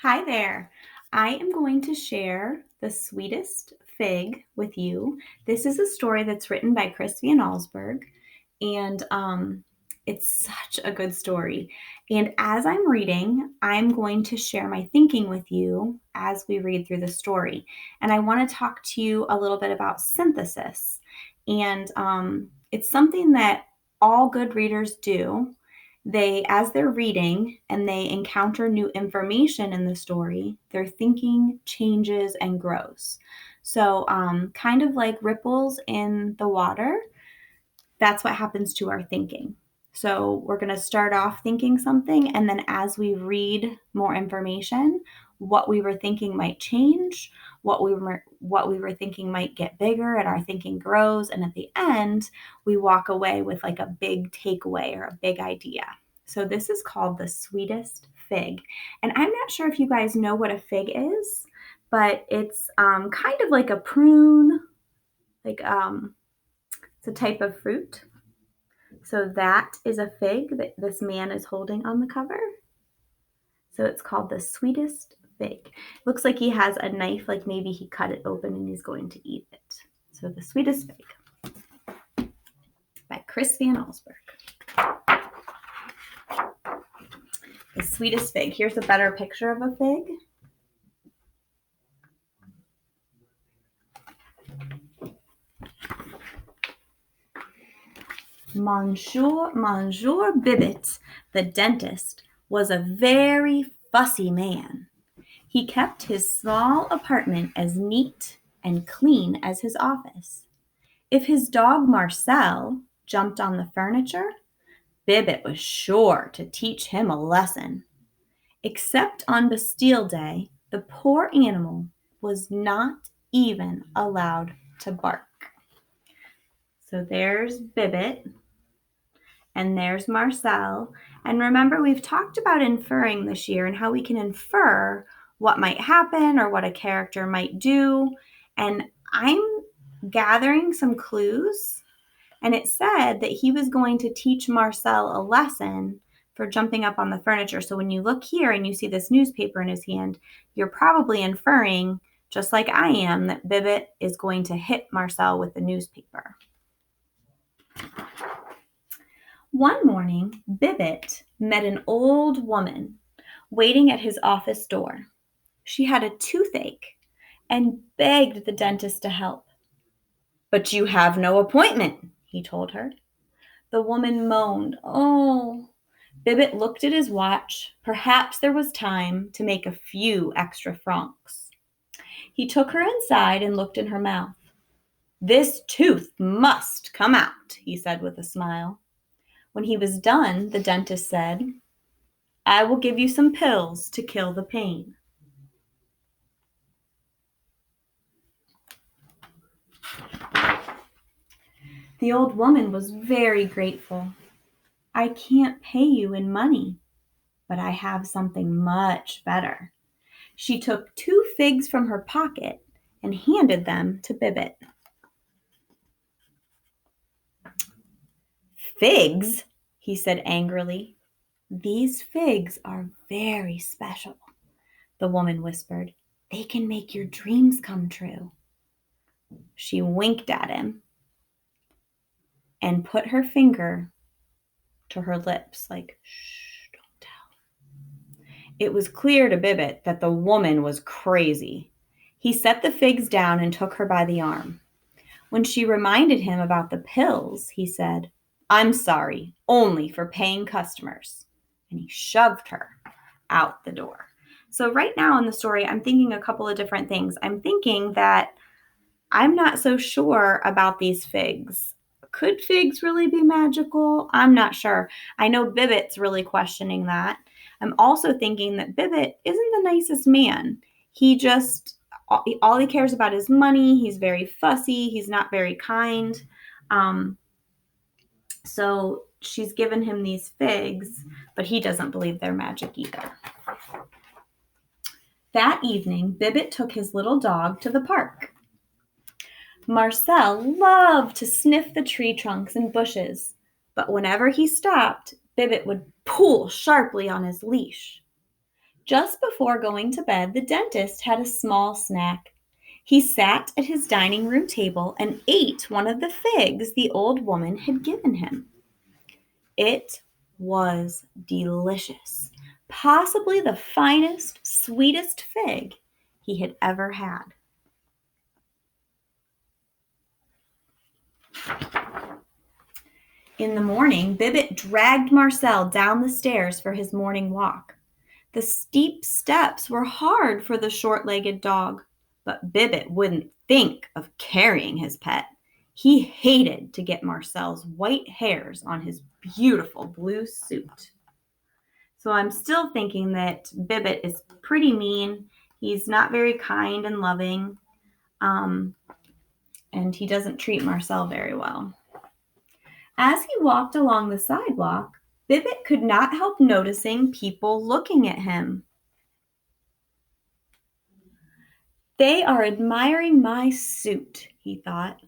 Hi there. I am going to share The Sweetest Fig with you. This is a story that's written by Chris Van Allsburg, and it's such a good story. And as I'm reading, I'm going to share my thinking with you as we read through the story. And I want to talk to you a little bit about synthesis. And it's something that all good readers do. As they're reading and they encounter new information in the story, their thinking changes and grows. So, kind of like ripples in the water, that's what happens to our thinking. So, we're going to start off thinking something, and then as we read more information, what we were thinking might change, what we were thinking might get bigger, and our thinking grows. And at the end, we walk away with like a big takeaway or a big idea. So, this is called The Sweetest Fig. And I'm not sure if you guys know what a fig is, but it's kind of like a prune, like it's a type of fruit. So that is a fig that this man is holding on the cover. So it's called The Sweetest Fig. Looks like he has a knife, like maybe he cut it open and he's going to eat it. So The Sweetest Fig by Chris Van Allsburg. The Sweetest Fig. Here's a better picture of a fig. Monsieur Bibbit, the dentist, was a very fussy man. He kept his small apartment as neat and clean as his office. If his dog Marcel jumped on the furniture, Bibbit was sure to teach him a lesson. Except on Bastille Day, the poor animal was not even allowed to bark. So there's Bibbit, and there's Marcel. And remember, we've talked about inferring this year and how we can infer what might happen or what a character might do. And I'm gathering some clues. And it said that he was going to teach Marcel a lesson for jumping up on the furniture. So when you look here and you see this newspaper in his hand, you're probably inferring, just like I am, that Bibbit is going to hit Marcel with the newspaper. One morning, Bibbit met an old woman waiting at his office door. She had a toothache and begged the dentist to help. "But you have no appointment," he told her. The woman moaned. "Oh." Bibbit looked at his watch. Perhaps there was time to make a few extra francs. He took her inside and looked in her mouth. "This tooth must come out," he said with a smile. When he was done, the dentist said, "I will give you some pills to kill the pain." The old woman was very grateful. "I can't pay you in money, but I have something much better." She took 2 figs from her pocket and handed them to Bibbit. "Figs?" he said angrily. "These figs are very special," the woman whispered. "They can make your dreams come true." She winked at him and put her finger to her lips, like, "Shh, don't tell." It was clear to Bibbit that the woman was crazy. He set the figs down and took her by the arm. When she reminded him about the pills, he said, "I'm sorry, only for paying customers." And he shoved her out the door. So right now in the story, I'm thinking a couple of different things. I'm thinking that I'm not so sure about these figs. Could figs really be magical? I'm not sure. I know Bibbit's really questioning that. I'm also thinking that Bibbit isn't the nicest man. He just, all he cares about is money. He's very fussy. He's not very kind. So she's given him these figs, but he doesn't believe they're magic either. That evening, Bibbit took his little dog to the park. Marcel loved to sniff the tree trunks and bushes, but whenever he stopped, Bibbit would pull sharply on his leash. Just before going to bed, the dentist had a small snack. He sat at his dining room table and ate one of the figs the old woman had given him. It was delicious, possibly the finest, sweetest fig he had ever had. In the morning, Bibbit dragged Marcel down the stairs for his morning walk. The steep steps were hard for the short-legged dog, but Bibbit wouldn't think of carrying his pet. He hated to get Marcel's white hairs on his beautiful blue suit. So I'm still thinking that Bibbit is pretty mean. He's not very kind and loving, and he doesn't treat Marcel very well. As he walked along the sidewalk, Bibbit could not help noticing people looking at him. They are admiring my suit, he thought.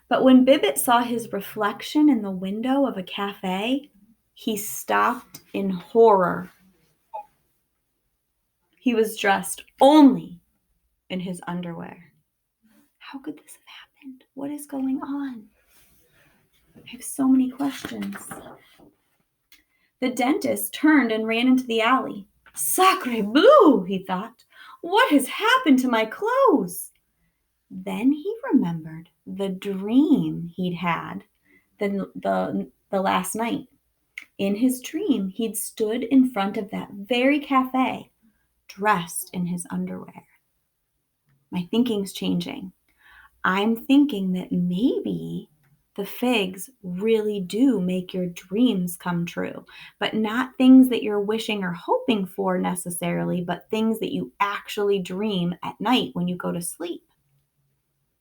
But when Bibbit saw his reflection in the window of a cafe, he stopped in horror. He was dressed only in his underwear. How could this have happened? What is going on? I have so many questions. The dentist turned and ran into the alley. Sacre bleu, he thought. What has happened to my clothes? Then he remembered the dream he'd had the last night. In his dream, he'd stood in front of that very cafe, dressed in his underwear. My thinking's changing. I'm thinking that maybe the figs really do make your dreams come true, but not things that you're wishing or hoping for necessarily, but things that you actually dream at night when you go to sleep.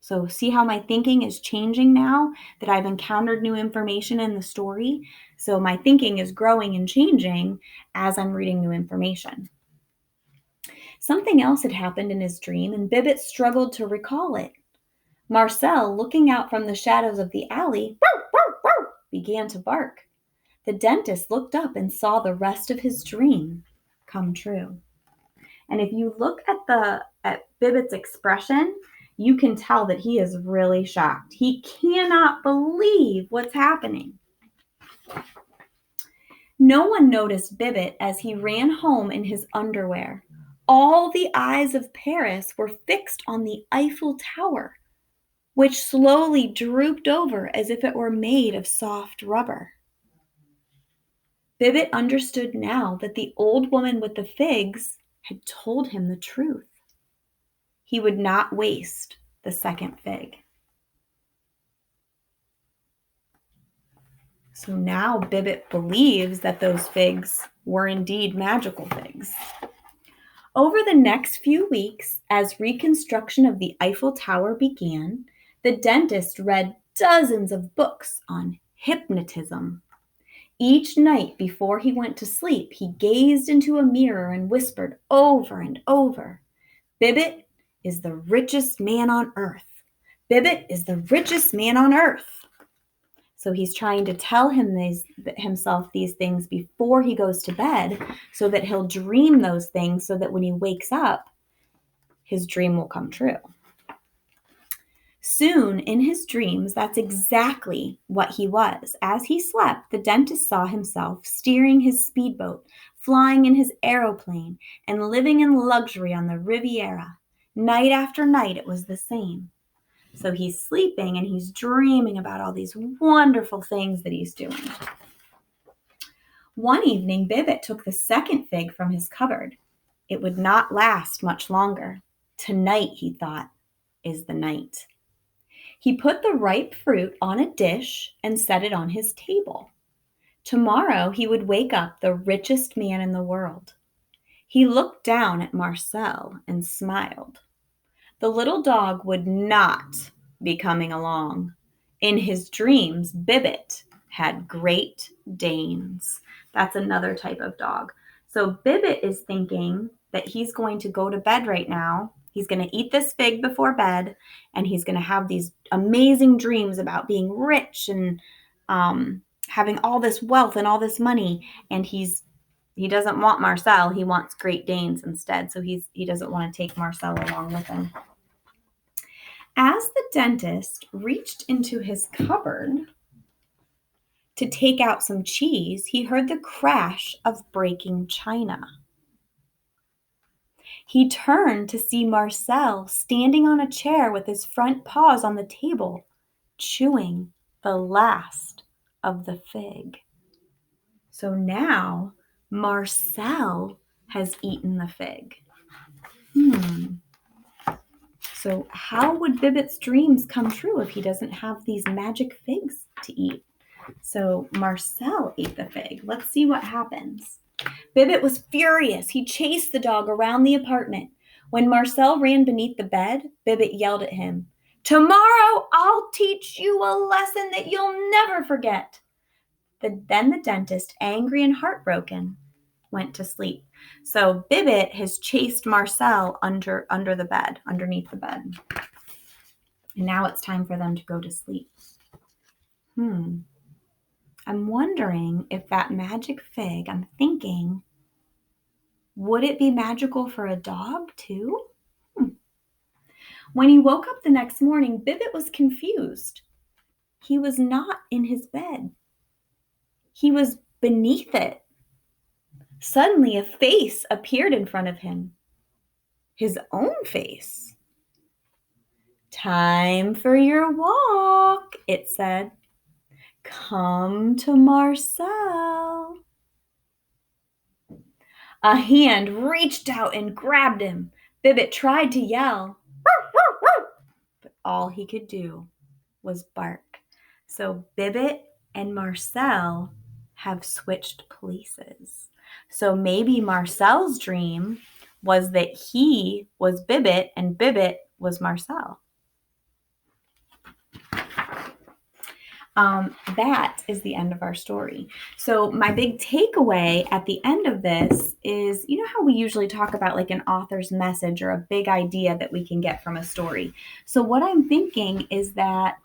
So see how my thinking is changing now that I've encountered new information in the story? So my thinking is growing and changing as I'm reading new information. Something else had happened in his dream, and Bibbit struggled to recall it. Marcel, looking out from the shadows of the alley, began to bark. The dentist looked up and saw the rest of his dream come true. And if you look at Bibbit's expression, you can tell that he is really shocked. He cannot believe what's happening. No one noticed Bibbit as he ran home in his underwear. All the eyes of Paris were fixed on the Eiffel Tower, which slowly drooped over as if it were made of soft rubber. Bibbit understood now that the old woman with the figs had told him the truth. He would not waste the second fig. So now Bibbit believes that those figs were indeed magical figs. Over the next few weeks, as reconstruction of the Eiffel Tower began, the dentist read dozens of books on hypnotism. Each night before he went to sleep, he gazed into a mirror and whispered over and over, Bibbit is the richest man on earth. Bibbit is the richest man on earth. So he's trying to tell himself these things before he goes to bed so that he'll dream those things so that when he wakes up, his dream will come true. Soon, in his dreams, that's exactly what he was. As he slept, the dentist saw himself steering his speedboat, flying in his aeroplane, and living in luxury on the Riviera. Night after night, it was the same. So he's sleeping and he's dreaming about all these wonderful things that he's doing. One evening, Bibbit took the second fig from his cupboard. It would not last much longer. Tonight, he thought, is the night. He put the ripe fruit on a dish and set it on his table. Tomorrow, he would wake up the richest man in the world. He looked down at Marcel and smiled. The little dog would not be coming along. In his dreams, Bibbit had Great Danes. That's another type of dog. So Bibbit is thinking that he's going to go to bed right now. He's going to eat this fig before bed, and he's going to have these amazing dreams about being rich and having all this wealth and all this money. And he's He doesn't want Marcel. He wants Great Danes instead. So he doesn't want to take Marcel along with him. As the dentist reached into his cupboard to take out some cheese, he heard the crash of breaking china. He turned to see Marcel standing on a chair with his front paws on the table, chewing the last of the fig. So now Marcel has eaten the fig. So how would Bibbit's dreams come true if he doesn't have these magic figs to eat? So Marcel ate the fig. Let's see what happens. Bibbit was furious. He chased the dog around the apartment. When Marcel ran beneath the bed, Bibbit yelled at him, "Tomorrow I'll teach you a lesson that you'll never forget." Then the dentist, angry and heartbroken, went to sleep. So Bibbit has chased Marcel under the bed, underneath the bed. And now it's time for them to go to sleep. I'm wondering if that magic fig, I'm thinking, would it be magical for a dog too? When he woke up the next morning, Bibbit was confused. He was not in his bed. He was beneath it. Suddenly, a face appeared in front of him. His own face. "Time for your walk," it said. "Come to Marcel." A hand reached out and grabbed him. Bibbit tried to yell, but all he could do was bark. So Bibbit and Marcel have switched places. So maybe Marcel's dream was that he was Bibbit and Bibbit was Marcel. That is the end of our story. So my big takeaway at the end of this is, you know how we usually talk about like an author's message or a big idea that we can get from a story. So what I'm thinking is that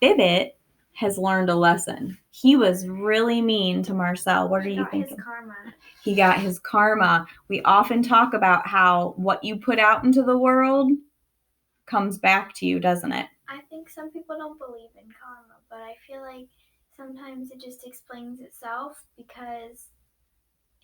Bibbit has learned a lesson. He was really mean to Marcel. What are you thinking? His karma. He got his karma. We often talk about how what you put out into the world comes back to you, doesn't it? I think some people don't believe in karma, but I feel like sometimes it just explains itself, because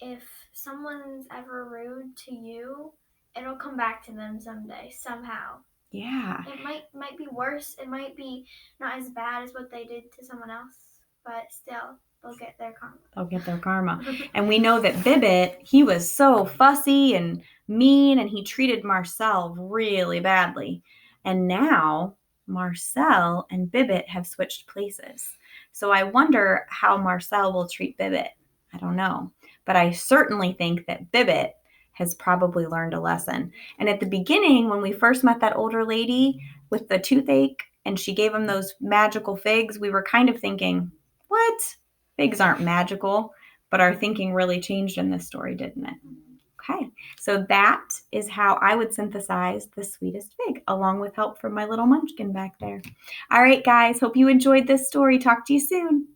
if someone's ever rude to you, it'll come back to them someday, somehow. Yeah. It might be worse. It might be not as bad as what they did to someone else, but still, they'll get their karma. They'll get their karma. And we know that Bibbit, he was so fussy and mean, and he treated Marcel really badly. And now Marcel and Bibbit have switched places. So I wonder how Marcel will treat Bibbit. I don't know. But I certainly think that Bibbit has probably learned a lesson. And at the beginning, when we first met that older lady with the toothache and she gave him those magical figs, we were kind of thinking, what? Figs aren't magical. But our thinking really changed in this story, didn't it? Okay, so that is how I would synthesize The Sweetest Fig, along with help from my little munchkin back there. All right, guys, hope you enjoyed this story. Talk to you soon.